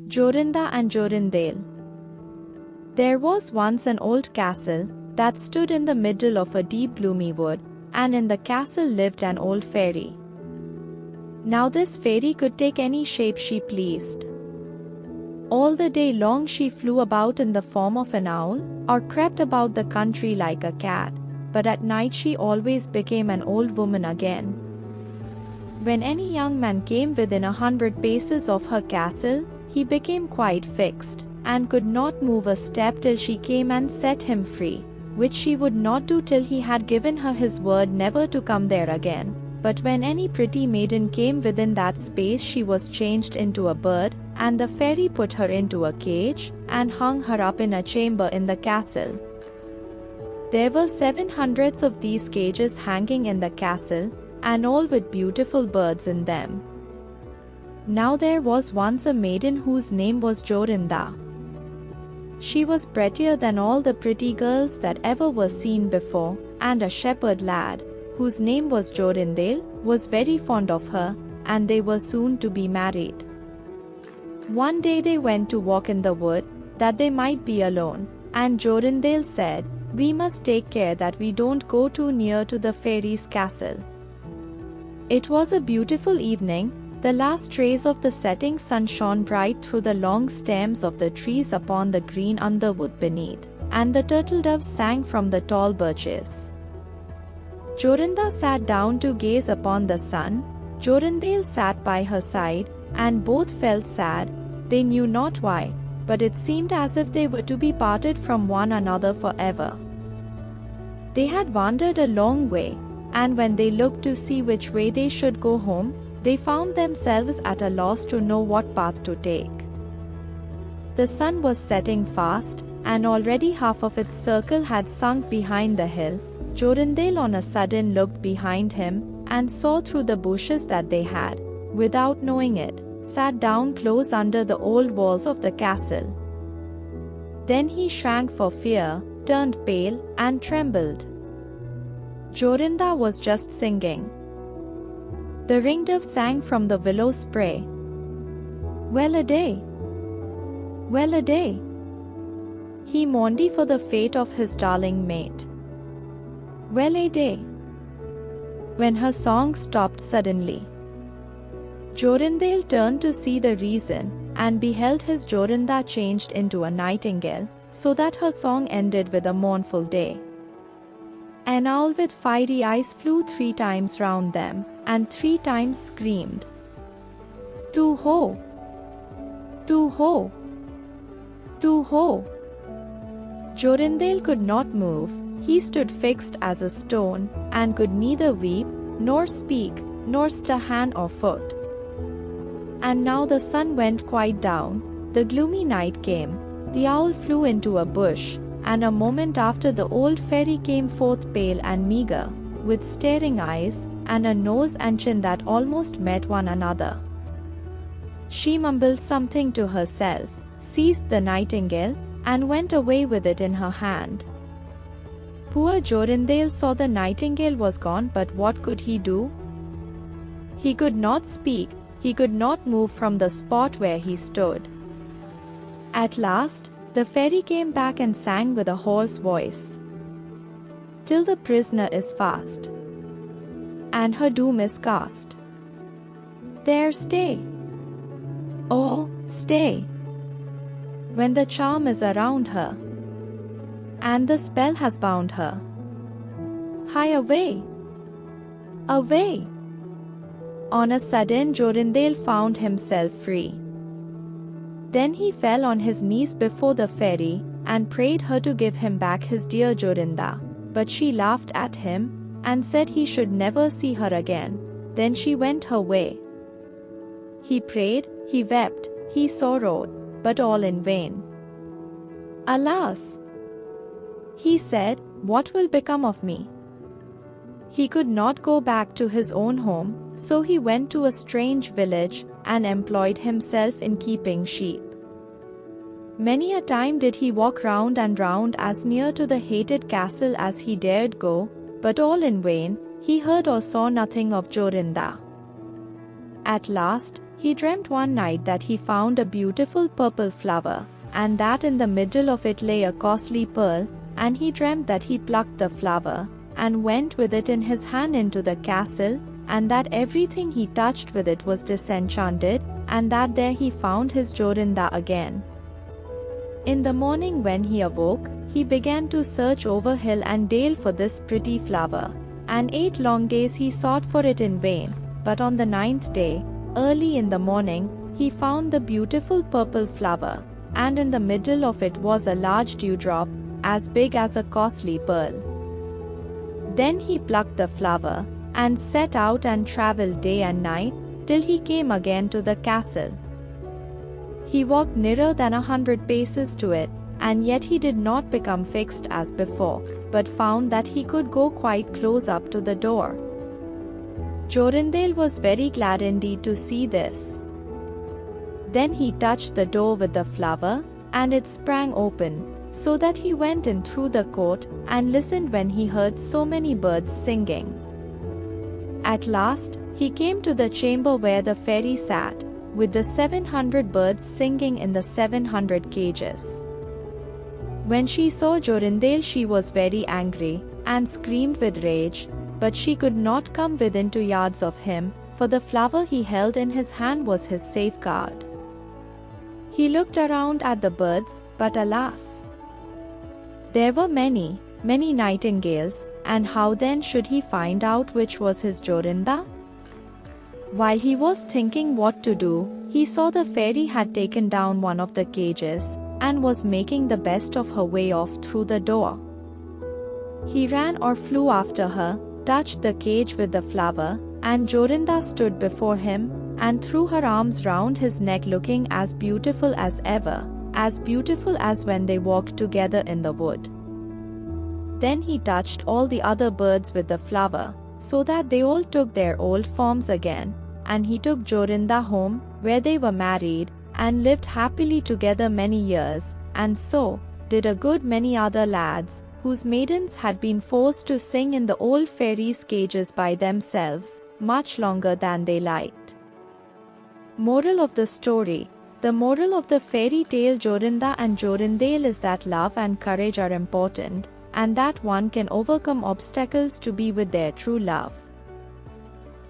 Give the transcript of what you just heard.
Jorinda and Jorindel. There was once an old castle that stood in the middle of a deep gloomy wood, and in the castle lived an old fairy. Now this fairy could take any shape she pleased. All the day long she flew about in the form of an owl, or crept about the country like a cat, but at night she always became an old woman again. When any young man came within 100 paces of her castle, he became quite fixed, and could not move a step till she came and set him free, which she would not do till he had given her his word never to come there again. But when any pretty maiden came within that space, she was changed into a bird, and the fairy put her into a cage, and hung her up in a chamber in the castle. There were 700 of these cages hanging in the castle, and all with beautiful birds in them. Now there was once a maiden whose name was Jorinda. She was prettier than all the pretty girls that ever were seen before, and a shepherd lad, whose name was Jorindel, was very fond of her, and they were soon to be married. One day they went to walk in the wood, that they might be alone, and Jorindel said, "We must take care that we don't go too near to the fairy's castle." It was a beautiful evening. The last rays of the setting sun shone bright through the long stems of the trees upon the green underwood beneath, and the turtle doves sang from the tall birches. Jorinda sat down to gaze upon the sun. Jorindel sat by her side, and both felt sad. They knew not why, but it seemed as if they were to be parted from one another forever. They had wandered a long way, and when they looked to see which way they should go home, they found themselves at a loss to know what path to take. The sun was setting fast, and already half of its circle had sunk behind the hill. Jorindel on a sudden looked behind him, and saw through the bushes that they had, without knowing it, sat down close under the old walls of the castle. Then he shrank for fear, turned pale, and trembled. Jorinda was just singing. The ringdove sang from the willow spray. Well a day! Well a day! He mourned for the fate of his darling mate. Well a day! When her song stopped suddenly. Jorindel turned to see the reason, and beheld his Jorinda changed into a nightingale, so that her song ended with a mournful day. An owl with fiery eyes flew 3 times round them, and 3 times screamed, "Too-ho! Too-ho! Too-ho!" Jorindel could not move. He stood fixed as a stone, and could neither weep, nor speak, nor stir hand or foot. And now the sun went quite down, the gloomy night came, the owl flew into a bush, and a moment after the old fairy came forth pale and meagre, with staring eyes, and a nose and chin that almost met one another. She mumbled something to herself, seized the nightingale, and went away with it in her hand. Poor Jorindel saw the nightingale was gone, but what could he do? He could not speak, he could not move from the spot where he stood. At last, the fairy came back and sang with a hoarse voice, "Till the prisoner is fast, and her doom is cast. There stay, oh, stay, when the charm is around her, and the spell has bound her. Hie away, away." On a sudden Jorindel found himself free. Then he fell on his knees before the fairy, and prayed her to give him back his dear Jorinda, but she laughed at him, and said he should never see her again. Then she went her way. He prayed, he wept, he sorrowed, but all in vain. "Alas!" he said, "what will become of me?" He could not go back to his own home, so he went to a strange village, and employed himself in keeping sheep. Many a time did he walk round and round as near to the hated castle as he dared go, but all in vain. He heard or saw nothing of Jorinda. At last, He dreamt one night that he found a beautiful purple flower, and that in the middle of it lay a costly pearl, and he dreamt that he plucked the flower, and went with it in his hand into the castle, and that everything he touched with it was disenchanted, and that there he found his Jorinda again. In the morning when he awoke, he began to search over hill and dale for this pretty flower, and 8 long days he sought for it in vain, but on the 9th day, early in the morning, he found the beautiful purple flower, and in the middle of it was a large dewdrop, as big as a costly pearl. Then he plucked the flower, and set out and travelled day and night, till he came again to the castle. He walked nearer than 100 paces to it, and yet he did not become fixed as before, but found that he could go quite close up to the door. Jorindel was very glad indeed to see this. Then he touched the door with the flower, and it sprang open, so that he went in through the court, and listened when he heard so many birds singing. At last, he came to the chamber where the fairy sat, with the 700 birds singing in the 700 cages. When she saw Jorindel, she was very angry, and screamed with rage, but she could not come within 2 yards of him, for the flower he held in his hand was his safeguard. He looked around at the birds, but alas! There were many, many nightingales, and how then should he find out which was his Jorinda? While he was thinking what to do, he saw the fairy had taken down one of the cages, and was making the best of her way off through the door. He ran or flew after her, touched the cage with the flower, and Jorinda stood before him, and threw her arms round his neck, looking as beautiful as ever, as beautiful as when they walked together in the wood. Then he touched all the other birds with the flower, so that they all took their old forms again, and he took Jorinda home, where they were married, and lived happily together many years, and so did a good many other lads, whose maidens had been forced to sing in the old fairies' cages by themselves, much longer than they liked. Moral of the story: the moral of the fairy tale Jorinda and Jorindel is that love and courage are important, and that one can overcome obstacles to be with their true love.